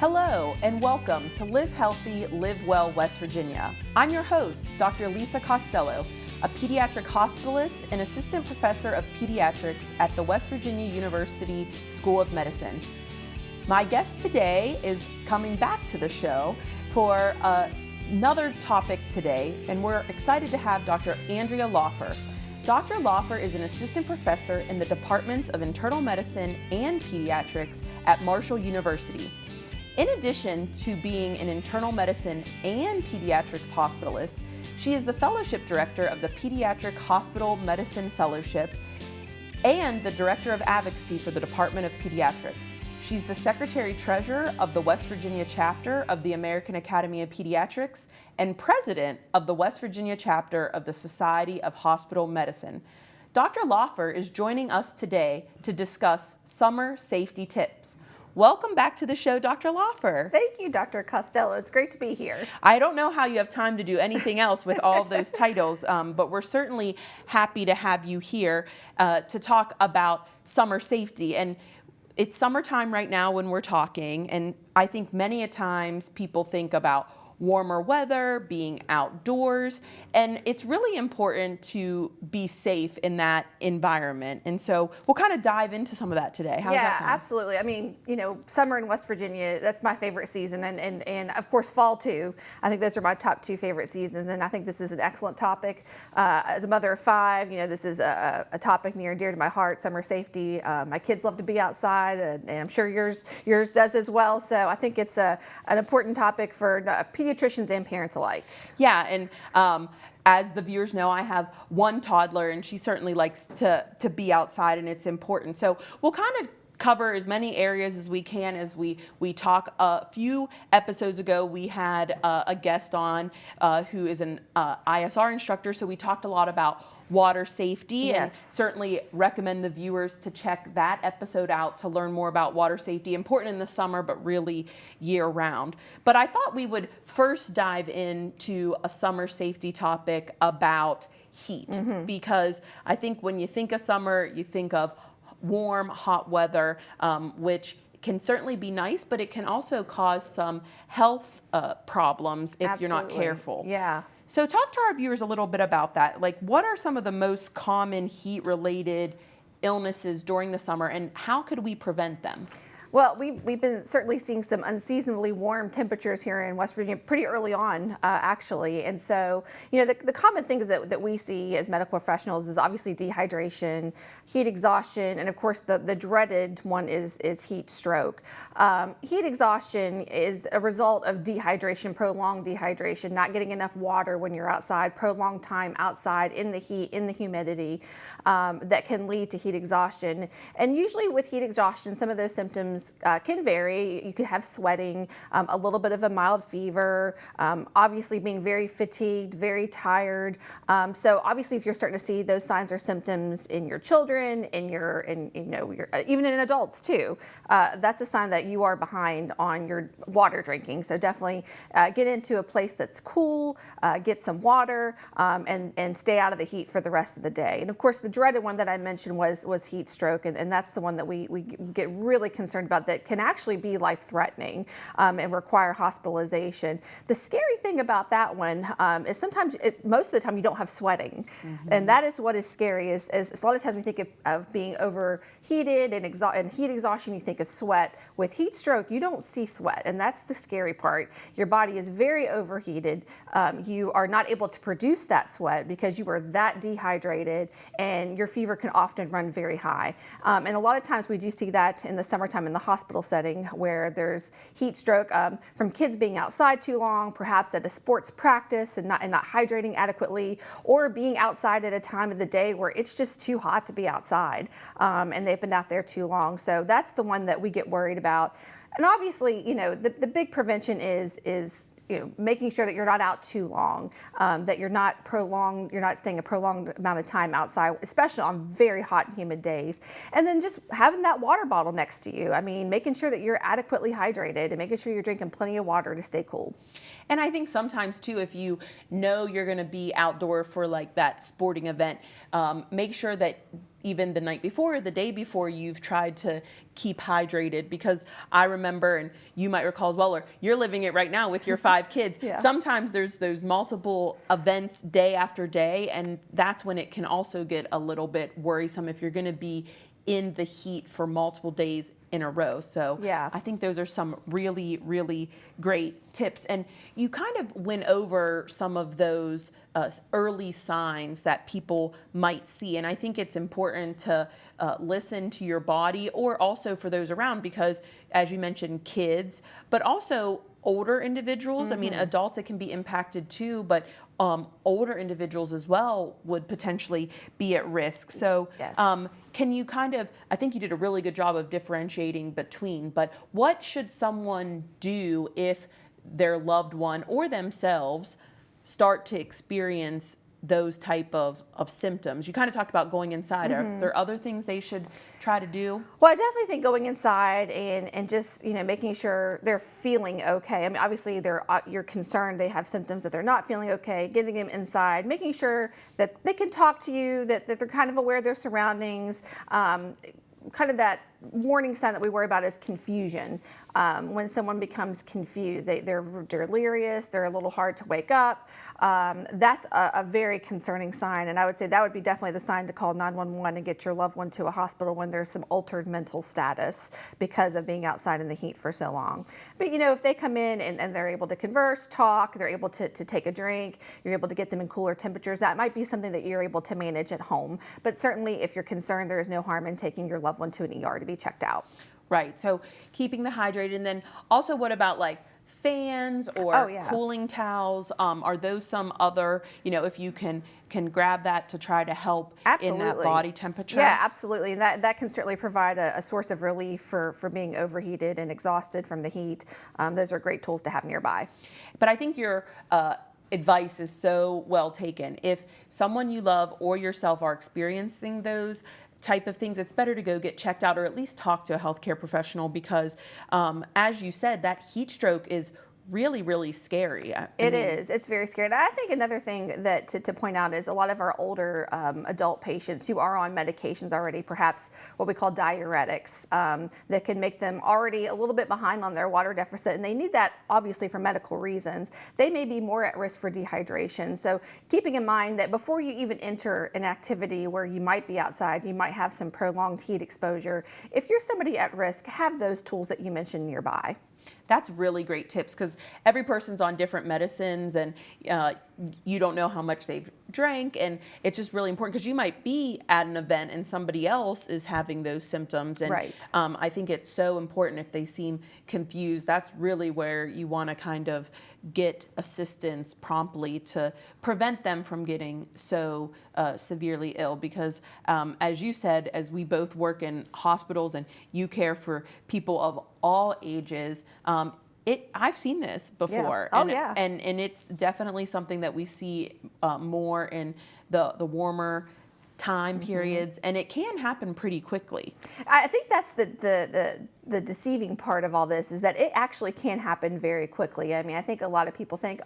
Hello and welcome to Live Healthy, Live Well, West Virginia. I'm your host, Dr. Lisa Costello, a pediatric hospitalist and assistant professor of pediatrics at the West Virginia University School of Medicine. My guest today is coming back to the show for another topic today, and we're excited to have Dr. Andrea Laufer. Dr. Laufer is an assistant professor in the departments of internal medicine and pediatrics at Marshall University. In addition to being an internal medicine and pediatrics hospitalist, she is the fellowship director of the Pediatric Hospital Medicine Fellowship and the director of advocacy for the Department of Pediatrics. She's the secretary-treasurer of the West Virginia chapter of the American Academy of Pediatrics and president of the West Virginia chapter of the Society of Hospital Medicine. Dr. Laufer is joining us today to discuss summer safety tips. Welcome back to the show, Dr. Laufer. Thank you, Dr. Costello. It's great to be here. I don't know how you have time to do anything else with all of those titles, but we're certainly happy to have you here to talk about summer safety. And it's summertime right now when we're talking, and I think many a times people think about warmer weather, being outdoors, and it's really important to be safe in that environment. And so we'll kind of dive into some of that today. How does that sound? Absolutely. I mean, summer in West Virginia, that's my favorite season, and of course fall too. I think those are my top two favorite seasons, and I think this is an excellent topic. As a mother of five, this is a topic near and dear to my heart, summer safety. My kids love to be outside, and I'm sure yours does as well. So I think it's an important topic for pediatricians and parents alike. Yeah, and as the viewers know, I have one toddler, and she certainly likes to be outside, and it's important. So we'll kind of cover as many areas as we can as we talk. A few episodes ago, we had a guest on who is an ISR instructor, so we talked a lot about water safety. Yes. And certainly recommend the viewers to check that episode out to learn more about water safety, important in the summer, but really year round. But I thought we would first dive into a summer safety topic about heat, because I think when you think of summer, you think of warm, hot weather, which can certainly be nice, but it can also cause some health problems if you're not careful. Yeah. So talk to our viewers a little bit about that. Like, what are some of the most common heat-related illnesses during the summer, and how could we prevent them? Well, we've been certainly seeing some unseasonably warm temperatures here in West Virginia pretty early on, actually. And so, the common things that we see as medical professionals is obviously dehydration, heat exhaustion, and of course the dreaded one is heat stroke. Heat exhaustion is a result of dehydration, prolonged dehydration, not getting enough water when you're outside, prolonged time outside in the heat, in the humidity, that can lead to heat exhaustion. And usually with heat exhaustion, some of those symptoms can vary. You could have sweating, a little bit of a mild fever, obviously being very fatigued, very tired. So obviously, if you're starting to see those signs or symptoms in your children, even in adults too, that's a sign that you are behind on your water drinking. So definitely get into a place that's cool, get some water, and stay out of the heat for the rest of the day. And of course, the dreaded one that I mentioned was heat stroke, and that's the one that we get really concerned about, that can actually be life-threatening and require hospitalization. The scary thing about that one is sometimes, most of the time, you don't have sweating. And that is what is scary, is a lot of times we think of being overheated and heat exhaustion, you think of sweat. With heat stroke, you don't see sweat, and that's the scary part. Your body is very overheated. You are not able to produce that sweat because you are that dehydrated, and your fever can often run very high. And a lot of times we do see that in the summertime in the hospital setting, where there's heat stroke from kids being outside too long, perhaps at a sports practice and not hydrating adequately, or being outside at a time of the day where it's just too hot to be outside, and they've been out there too long. So that's the one that we get worried about. And obviously, the big prevention is making sure that you're not out too long, that you're not staying a prolonged amount of time outside, especially on very hot and humid days. And then just having that water bottle next to you. I mean, making sure that you're adequately hydrated and making sure you're drinking plenty of water to stay cool. And I think sometimes too, if you know you're going to be outdoor for like that sporting event, make sure that even the night before or the day before, you've tried to keep hydrated, because I remember, and you might recall as well, or you're living it right now with your 5 kids. Yeah. Sometimes there's those multiple events day after day, and that's when it can also get a little bit worrisome if you're going to be in the heat for multiple days in a row. So yeah. I think those are some really, really great tips. And you kind of went over some of those early signs that people might see. And I think it's important to listen to your body, or also for those around, because as you mentioned, kids, but also older individuals. I mean, adults, it can be impacted too, but older individuals as well would potentially be at risk. So Yes. Can you kind of, I think you did a really good job of differentiating between, but what should someone do if their loved one or themselves start to experience those type of symptoms? You kind of talked about going inside. Are there other things they should try to do? Well, I definitely think going inside and just, making sure they're feeling okay. I mean, obviously you're concerned they have symptoms that they're not feeling okay, getting them inside, making sure that they can talk to you, that they're kind of aware of their surroundings. Kind of that warning sign that we worry about is confusion. When someone becomes confused, they're delirious, they're a little hard to wake up. That's a very concerning sign, and I would say that would be definitely the sign to call 911 and get your loved one to a hospital when there's some altered mental status because of being outside in the heat for so long. But if they come in and they're able to converse, talk, they're able to take a drink, you're able to get them in cooler temperatures, that might be something that you're able to manage at home. But certainly if you're concerned, there is no harm in taking your loved one to an ER to be checked out. Right. So keeping the hydrated, and then also what about like fans or cooling towels? Are those some other, if you can grab that to try to help in that body temperature? Yeah, absolutely. And that can certainly provide a source of relief for being overheated and exhausted from the heat. Those are great tools to have nearby. But I think your advice is so well taken. If someone you love or yourself are experiencing those type of things, it's better to go get checked out, or at least talk to a healthcare professional, because as you said, that heat stroke is really, really scary. It is. It's very scary. And I think another thing that to point out is a lot of our older adult patients who are on medications already, perhaps what we call diuretics, that can make them already a little bit behind on their water deficit, and they need that obviously for medical reasons. They may be more at risk for dehydration. So keeping in mind that before you even enter an activity where you might be outside, you might have some prolonged heat exposure, if you're somebody at risk, have those tools that you mentioned nearby. That's really great tips, because every person's on different medicines, and you don't know how much they've drank, and it's just really important, because you might be at an event and somebody else is having those symptoms, and right. I think it's so important if they seem confused. That's really where you want to kind of get assistance promptly to prevent them from getting so severely ill, because as you said, as we both work in hospitals and you care for people of all ages, I've seen this before. Yeah. And it's definitely something that we see more in the warmer time periods, and it can happen pretty quickly. I think that's the deceiving part of all this, is that it actually can happen very quickly. I mean, I think a lot of people think,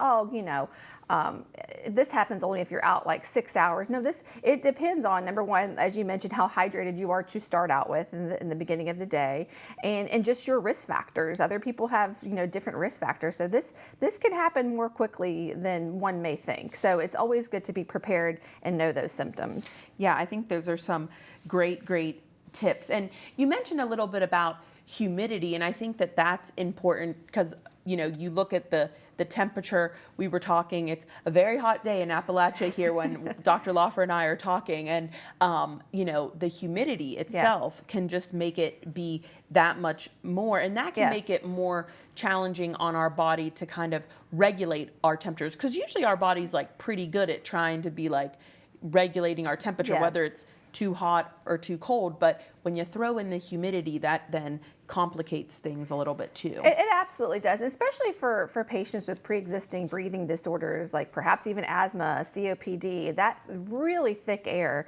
this happens only if you're out like 6 hours. No, it depends on, number one, as you mentioned, how hydrated you are to start out with in the beginning of the day, and just your risk factors. Other people have different risk factors, so this can happen more quickly than one may think. So it's always good to be prepared and know those symptoms. Yeah, I think those are some great tips. And you mentioned a little bit about humidity, and I think that that's important, because you look at the temperature. We were talking, it's a very hot day in Appalachia here when Dr. Loffer and I are talking, and the humidity itself can just make it be that much more, and that can make it more challenging on our body to kind of regulate our temperatures, because usually our body's like pretty good at trying to be like regulating our temperature, whether it's too hot or too cold. But when you throw in the humidity, that then complicates things a little bit too. It absolutely does, especially for patients with pre-existing breathing disorders, like perhaps even asthma, COPD. That really thick air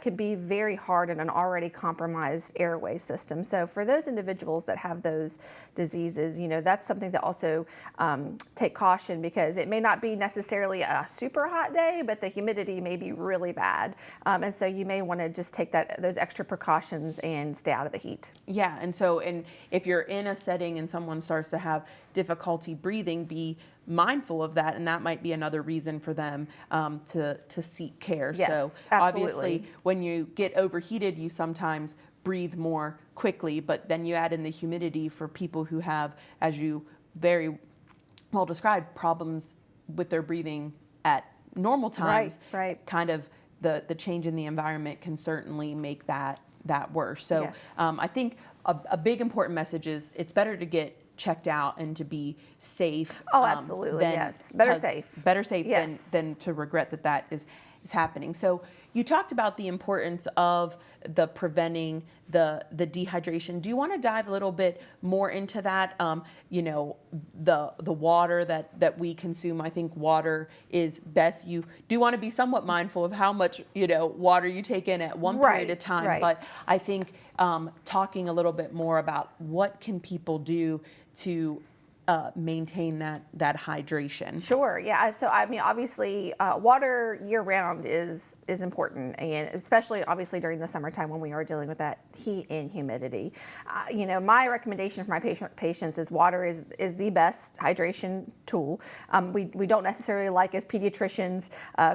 can be very hard on an already compromised airway system. So for those individuals that have those diseases, that's something to also take caution, because it may not be necessarily a super hot day, but the humidity may be really bad. And so you may want to just take those extra precautions and stay out of the heat. Yeah, and if you're in a setting and someone starts to have difficulty breathing, be mindful of that, and that might be another reason for them to seek care. Yes, so absolutely. Obviously, when you get overheated, you sometimes breathe more quickly, but then you add in the humidity for people who have, as you very well described, problems with their breathing at normal times. Right. Kind of the change in the environment can certainly make that worse. So Yes. I think a big important message is it's better to get checked out and to be safe. Oh, absolutely, yes. Better safe. Yes. than to regret that is happening. So you talked about the importance of the preventing the dehydration. Do you want to dive a little bit more into that? The water that we consume. I think water is best. You do want to be somewhat mindful of how much water you take in at one period of time. Right. But I think talking a little bit more about what can people do to maintain that hydration. Sure. Yeah. So I mean, obviously, water year round is important, and especially obviously during the summertime when we are dealing with that heat and humidity. My recommendation for my patients is water is the best hydration tool. We don't necessarily like, as pediatricians,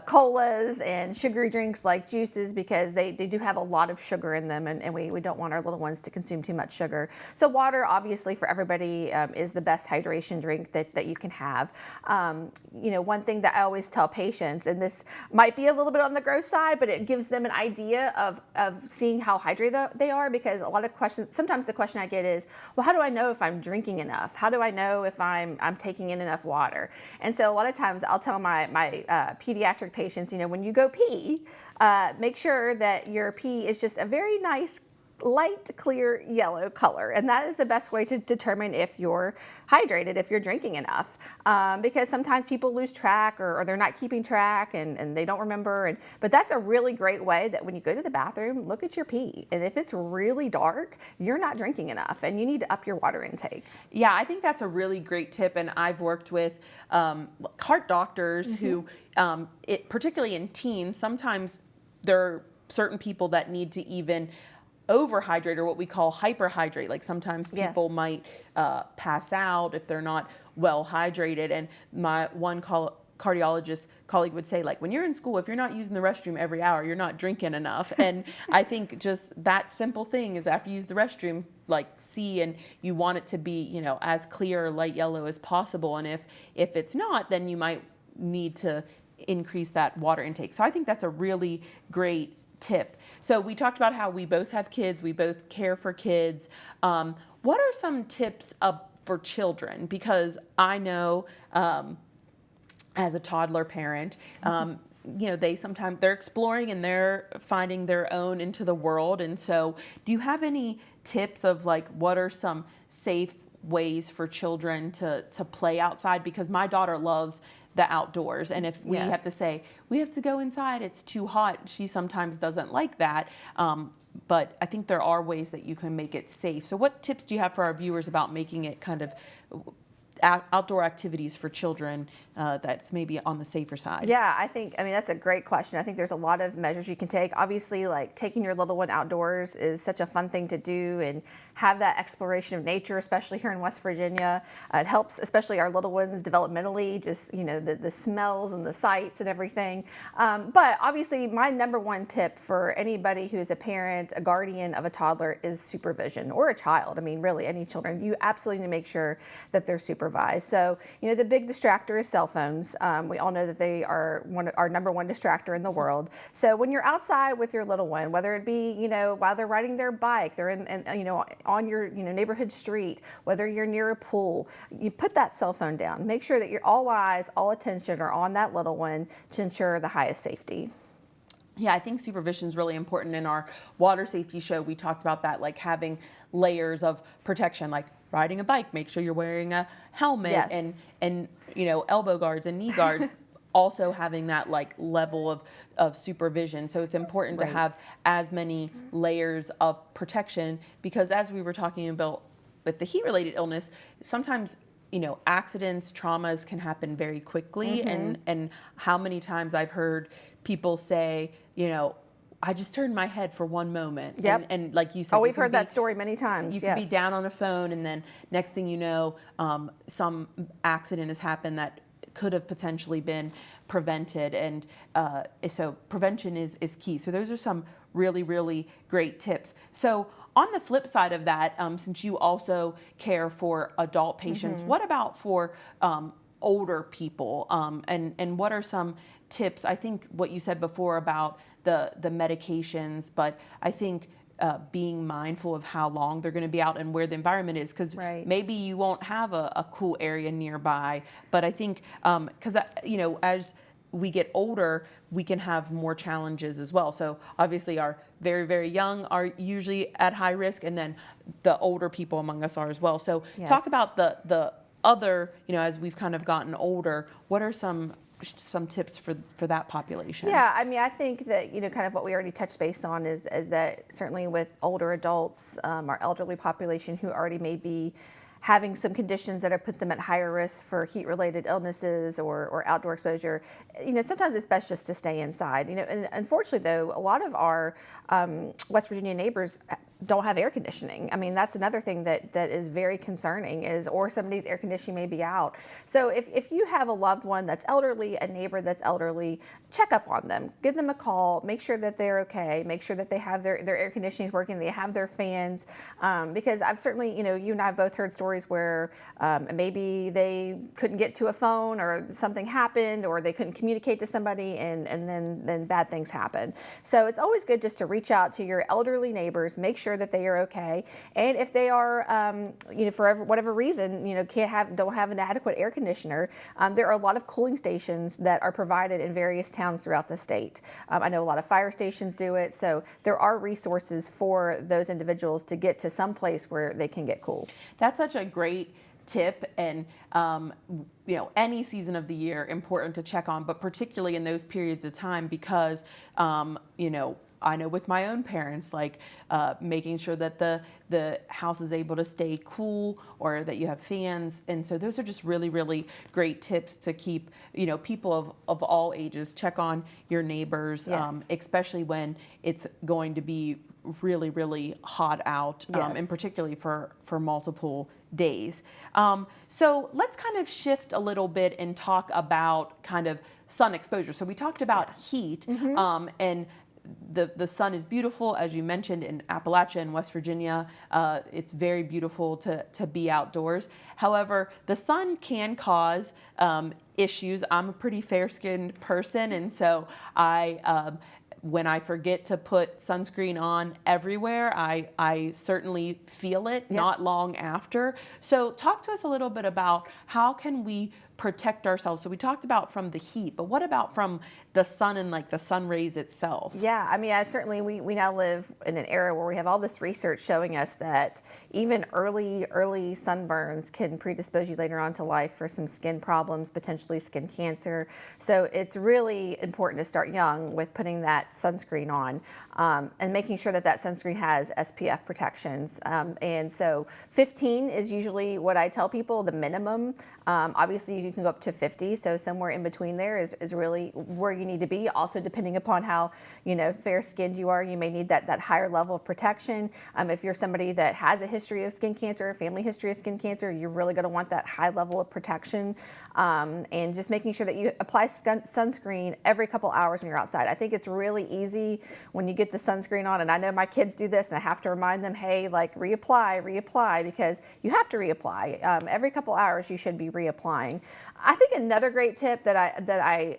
colas and sugary drinks like juices, because they do have a lot of sugar in them, and we don't want our little ones to consume too much sugar. So water, obviously, for everybody is the best hydration drink that you can have. One thing that I always tell patients, and this might be a little bit on the gross side, but it gives them an idea of seeing how hydrated they are, because a lot of questions, sometimes the question I get is, well, how do I know if I'm drinking enough? How do I know if I'm taking in enough water? And so a lot of times I'll tell my pediatric patients, when you go pee, make sure that your pee is just a very nice light, clear yellow color. And that is the best way to determine if you're hydrated, if you're drinking enough. Because sometimes people lose track or they're not keeping track and they don't remember. But that's a really great way that when you go to the bathroom, look at your pee. And if it's really dark, you're not drinking enough and you need to up your water intake. Yeah, I think that's a really great tip. And I've worked with heart doctors who, particularly in teens, sometimes there are certain people that need to even overhydrate, or what we call hyperhydrate. Like sometimes people might pass out if they're not well hydrated. And my one cardiologist colleague would say, like, when you're in school, if you're not using the restroom every hour, you're not drinking enough. And I think just that simple thing is, after you use the restroom, see, and you want it to be, as clear or light yellow as possible. And if it's not, then you might need to increase that water intake. So I think that's a really great tip. So we talked about how we both have kids, we both care for kids. What are some tips for children? Because I know as a toddler parent, they're exploring and they're finding their own into the world. And so do you have any tips of what are some safe ways for children to play outside? Because my daughter loves the outdoors, and if we have to say we have to go inside, it's too hot, she sometimes doesn't like that. But I think there are ways that you can make it safe. So what tips do you have for our viewers about making it kind of outdoor activities for children that's maybe on the safer side? Yeah, I mean, that's a great question. I think there's a lot of measures you can take. Obviously, taking your little one outdoors is such a fun thing to do, and have that exploration of nature, especially here in West Virginia. It helps, especially our little ones developmentally, just, the smells and the sights and everything. But obviously, my number one tip for anybody who is a parent, a guardian of a toddler, is supervision, or a child. I mean, really, any children. You absolutely need to make sure that they're supervised. So, the big distractor is cell phones. We all know that they are our number one distractor in the world. So when you're outside with your little one, whether it be, while they're riding their bike, they're on your neighborhood street, whether you're near a pool, you put that cell phone down. Make sure that all eyes, all attention are on that little one to ensure the highest safety. Yeah, I think supervision is really important. In our water safety show, we talked about that, like having layers of protection, like riding a bike, make sure you're wearing a helmet Yes. and elbow guards and knee guards. Also having that like level of supervision. So it's important to Right. have as many layers of protection, because as we were talking about with the heat related illness, sometimes accidents, traumas can happen very quickly. And how many times I've heard people say, I just turned my head for one moment. Yep. And like you said, Oh, you we've can heard that story many times. you can be Yes. down on a phone, and then next thing you know, some accident has happened that could have potentially been prevented. And so prevention is key. So those are some really, really great tips. So on the flip side of that, since you also care for adult patients, what about for older people? And what are some tips? I think what you said before about the medications, but I think being mindful of how long they're going to be out and where the environment is, because Right. maybe you won't have a cool area nearby. But I think because as we get older, we can have more challenges as well. So obviously our very, very young are usually at high risk, and then the older people among us are as well. So talk Yes. about the other, as we've kind of gotten older, what are some tips for that population? Yeah, I mean, I think that, kind of what we already touched base on is that certainly with older adults, our elderly population who already may be having some conditions that have put them at higher risk for heat-related illnesses or outdoor exposure, sometimes it's best just to stay inside. And unfortunately, though, a lot of our West Virginia neighbors don't have air conditioning. I mean, that's another thing that is very concerning or somebody's air conditioning may be out. So if you have a loved one that's elderly, a neighbor that's elderly, check up on them, give them a call, make sure that they're okay, make sure that they have their air conditioning is working, they have their fans, because I've certainly, you and I have both heard stories where maybe they couldn't get to a phone or something happened or they couldn't communicate to somebody and then bad things happen. So it's always good just to reach out to your elderly neighbors, make sure that they are okay. And if they are, for whatever reason, don't have an adequate air conditioner, there are a lot of cooling stations that are provided in various towns throughout the state. I know a lot of fire stations do it. So there are resources for those individuals to get to some place where they can get cool. That's such a great tip, and any season of the year important to check on, but particularly in those periods of time, because I know with my own parents, like making sure that the house is able to stay cool or that you have fans. And so those are just really, really great tips to keep, people of all ages, check on your neighbors, Yes. especially when it's going to be really, really hot out, Yes. and particularly for multiple days. So let's kind of shift a little bit and talk about kind of sun exposure. So we talked about heat, and the sun is beautiful, as you mentioned, in Appalachia and West Virginia. It's very beautiful to be outdoors. However, the sun can cause issues. I'm a pretty fair-skinned person, and so when I forget to put sunscreen on everywhere, I certainly feel it not long after. So talk to us a little bit about how can we protect ourselves. So we talked about from the heat, but what about from the sun and like the sun rays itself? Yeah, I mean, certainly we now live in an era where we have all this research showing us that even early sunburns can predispose you later on to life for some skin problems, potentially skin cancer. So it's really important to start young with putting that sunscreen on, and making sure that sunscreen has SPF protections. And so 15 is usually what I tell people, the minimum. Obviously, you can go up to 50, so somewhere in between there is really where you need to be. Also, depending upon how fair-skinned you are, you may need that higher level of protection. If you're somebody that has a history of skin cancer, family history of skin cancer, you're really going to want that high level of protection. And just making sure that you apply sunscreen every couple hours when you're outside. I think it's really easy when you get the sunscreen on, and I know my kids do this, and I have to remind them, hey, like reapply, because you have to reapply. Every couple hours you should be reapplying. I think another great tip that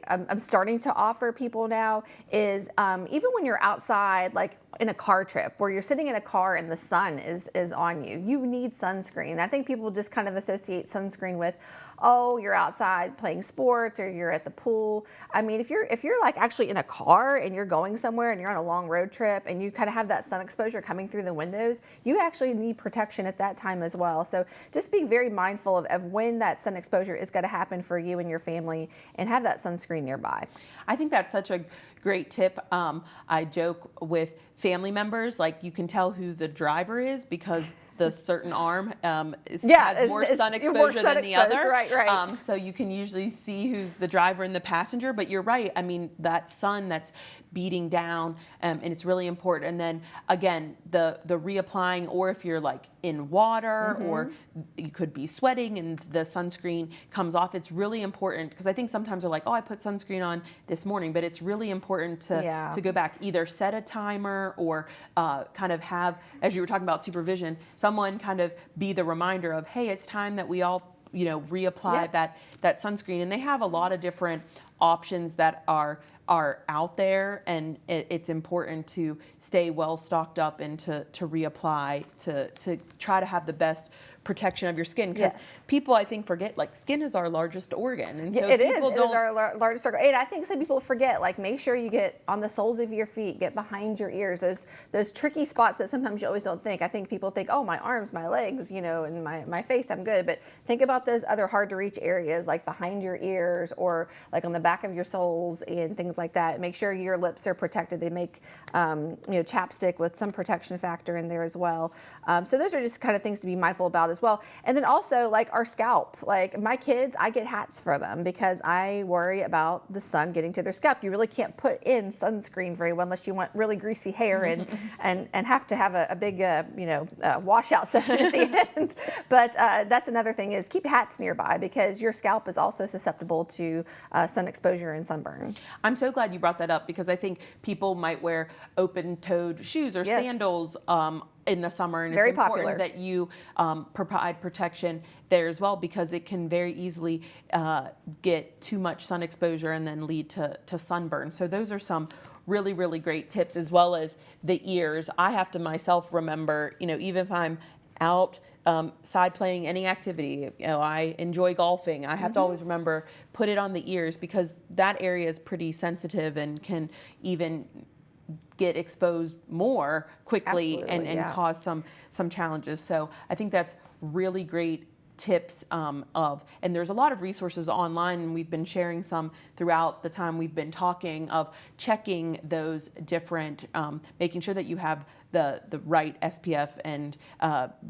I'm starting to offer people now is even when you're outside, like in a car trip where you're sitting in a car and the sun is on you, you need sunscreen. I think people just kind of associate sunscreen with, oh, you're outside playing sports or you're at the pool. I mean, if you're like actually in a car and you're going somewhere and you're on a long road trip and you kind of have that sun exposure coming through the windows, you actually need protection at that time as well. So just be very mindful of when that sun exposure is going to happen for you and your family, and have that sunscreen nearby. I think that's such a great tip. I joke with family members, like you can tell who the driver is because the certain arm has more sun exposure than the other. Right. So you can usually see who's the driver and the passenger, but you're right. I mean, that sun that's beating down, and it's really important. And then again, the reapplying, or if you're like in water or you could be sweating and the sunscreen comes off, it's really important, because I think sometimes they're like, oh, I put sunscreen on this morning, but it's really important to go back, either set a timer or kind of have, as you were talking about supervision, someone kind of be the reminder of, hey, it's time that we all, reapply that sunscreen. And they have a lot of different options that are out there, and it's important to stay well stocked up and to reapply, to try to have the best protection of your skin, because people, I think, forget, like, skin is our largest organ, and so it is our largest organ. And I think some people forget, like, make sure you get on the soles of your feet, get behind your ears, those tricky spots that sometimes you always don't think. I think people think, oh, my arms, my legs, and my face, I'm good, but think about those other hard to reach areas, like behind your ears or like on the back of your soles and things like that. Make sure your lips are protected. They make chapstick with some protection factor in there as well. So those are just kind of things to be mindful about as well. And then also, like, our scalp, like my kids, I get hats for them because I worry about the sun getting to their scalp. You really can't put in sunscreen very well unless you want really greasy hair and have to have a big washout session at the end. But that's another thing, is keep hats nearby, because your scalp is also susceptible to sun exposure and sunburn. I'm so glad you brought that up, because I think people might wear open-toed shoes or sandals in the summer, and very it's important popular that you provide protection there as well, because it can very easily get too much sun exposure and then lead to sunburn. So those are some really, really great tips, as well as the ears. I have to myself remember, even if I'm outside playing any activity, I enjoy golfing, I have to always remember, put it on the ears, because that area is pretty sensitive and can even get exposed more quickly and cause some challenges. So I think that's really great tips and there's a lot of resources online, and we've been sharing some throughout the time we've been talking, of checking those different, making sure that you have the right SPF and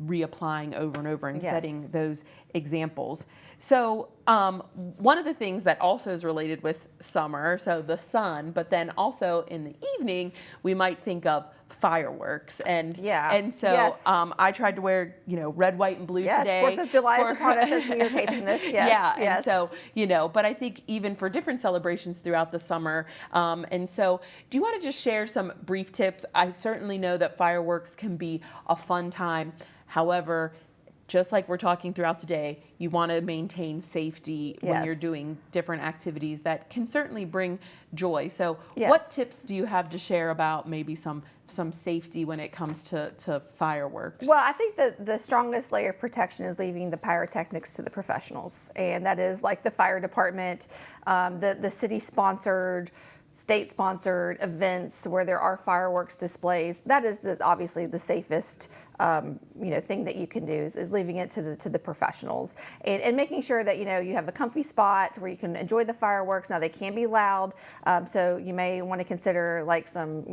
reapplying over and over and setting those examples. So one of the things that also is related with summer, so the sun, but then also in the evening, we might think of fireworks. And so I tried to wear, red, white, and blue today. 4th of July is upon us as we are taping this. And so, but I think even for different celebrations throughout the summer. And so do you want to just share some brief tips? I certainly know that fireworks can be a fun time. However, just like we're talking throughout the day, you want to maintain safety when you're doing different activities that can certainly bring joy. So what tips do you have to share about maybe some safety when it comes to fireworks? Well, I think that the strongest layer of protection is leaving the pyrotechnics to the professionals. And that is like the fire department, the city-sponsored, state-sponsored events where there are fireworks displays. That is obviously the safest thing that you can do is leaving it to the professionals and making sure that you have a comfy spot where you can enjoy the fireworks. Now, they can be loud, so you may want to consider like some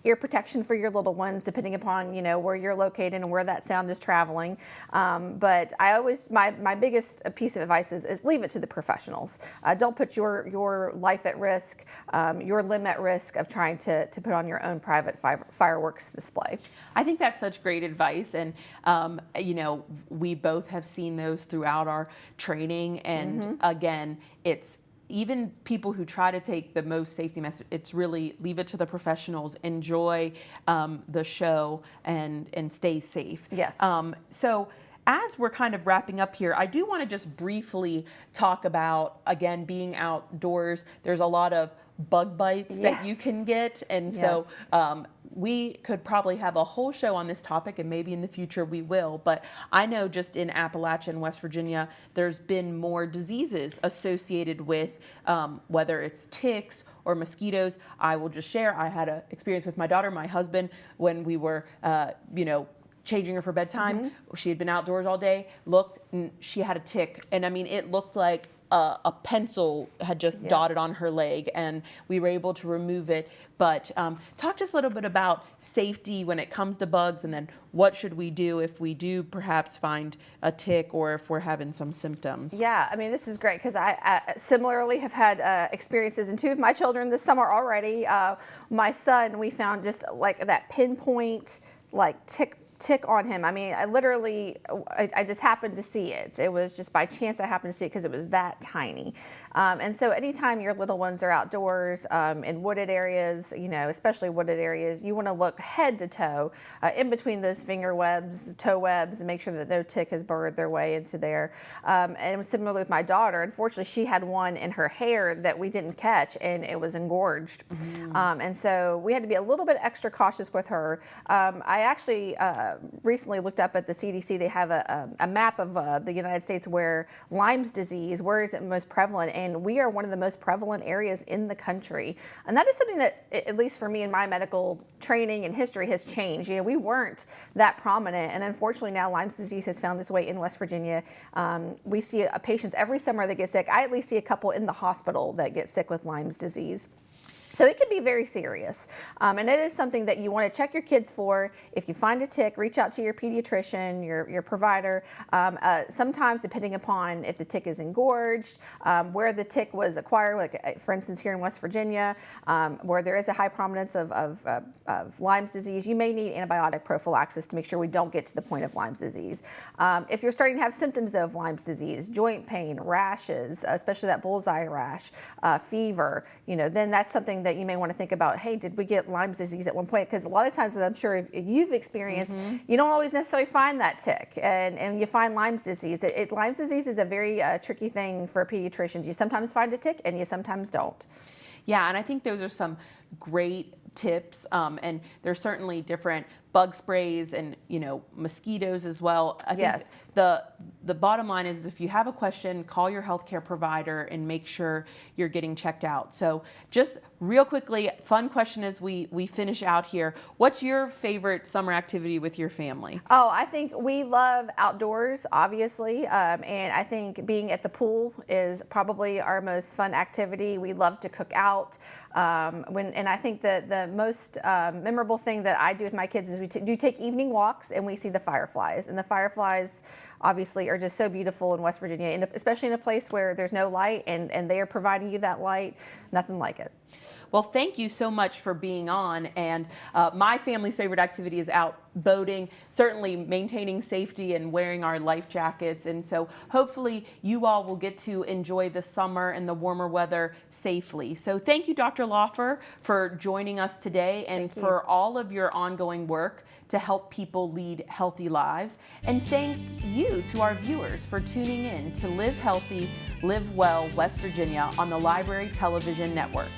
ear protection for your little ones, depending upon where you're located and where that sound is traveling. But I always my biggest piece of advice is leave it to the professionals. Don't put your life at risk, your limb at risk of trying to put on your own private fireworks display. I think that's such great advice, and we both have seen those throughout our training, and again, it's even people who try to take the most safety message, it's really leave it to the professionals, enjoy the show, and stay safe. Yes. So as we're kind of wrapping up here, I do want to just briefly talk about, again, being outdoors. There's a lot of bug bites that you can get, and so we could probably have a whole show on this topic, and maybe in the future we will, but I know just in Appalachia and West Virginia, there's been more diseases associated with whether it's ticks or mosquitoes. I will just share, I had an experience with my daughter, my husband, when we were, changing her for bedtime. She had been outdoors all day, looked, and she had a tick. And I mean, it looked like a pencil had just dotted on her leg, and we were able to remove it. But talk to us a little bit about safety when it comes to bugs, and then what should we do if we do perhaps find a tick or if we're having some symptoms. Yeah, I mean, this is great because I similarly have had experiences in 2 of my children this summer already. My son, we found just like that pinpoint like tick on him. I mean, I just happened to see it. It was just by chance I happened to see it because it was that tiny. And so anytime your little ones are outdoors in wooded areas, especially wooded areas, you want to look head to toe in between those finger webs, toe webs, and make sure that no tick has burrowed their way into there. And similarly with my daughter, unfortunately, she had one in her hair that we didn't catch, and it was engorged. And so we had to be a little bit extra cautious with her. I actually recently looked up at the CDC. They have a map of the United States where Lyme's disease, where is it most prevalent, and we are one of the most prevalent areas in the country. And that is something that, at least for me in my medical training and history, has changed. We weren't that prominent, and unfortunately now Lyme's disease has found its way in West Virginia. We see patients every summer that get sick. I at least see a couple in the hospital that get sick with Lyme's disease. So it can be very serious, and it is something that you want to check your kids for. If you find a tick, reach out to your pediatrician, your provider. Sometimes, depending upon if the tick is engorged, where the tick was acquired, like for instance here in West Virginia, where there is a high prominence of Lyme's disease, you may need antibiotic prophylaxis to make sure we don't get to the point of Lyme's disease. If you're starting to have symptoms of Lyme's disease, joint pain, rashes, especially that bullseye rash, fever, then that's something that you may want to think about. Hey, did we get Lyme's disease at one point? Because a lot of times, as I'm sure if you've experienced, you don't always necessarily find that tick, and you find Lyme's disease. Lyme's disease is a very tricky thing for pediatricians. You sometimes find a tick, and you sometimes don't. Yeah, and I think those are some great tips, and there's certainly different bug sprays and mosquitoes as well. I think the bottom line is if you have a question, call your healthcare provider and make sure you're getting checked out. So just real quickly, fun question as we finish out here. What's your favorite summer activity with your family? Oh, I think we love outdoors, obviously, and I think being at the pool is probably our most fun activity. We love to cook out. And I think that the most memorable thing that I do with my kids is we do take evening walks and we see the fireflies. And the fireflies obviously are just so beautiful in West Virginia, and especially in a place where there's no light and they are providing you that light. Nothing like it. Well, thank you so much for being on. And my family's favorite activity is out boating, certainly maintaining safety and wearing our life jackets. And so hopefully you all will get to enjoy the summer and the warmer weather safely. So thank you, Dr. Laufer, for joining us today and for all of your ongoing work to help people lead healthy lives. And thank you to our viewers for tuning in to Live Healthy, Live Well West Virginia on the Library Television Network.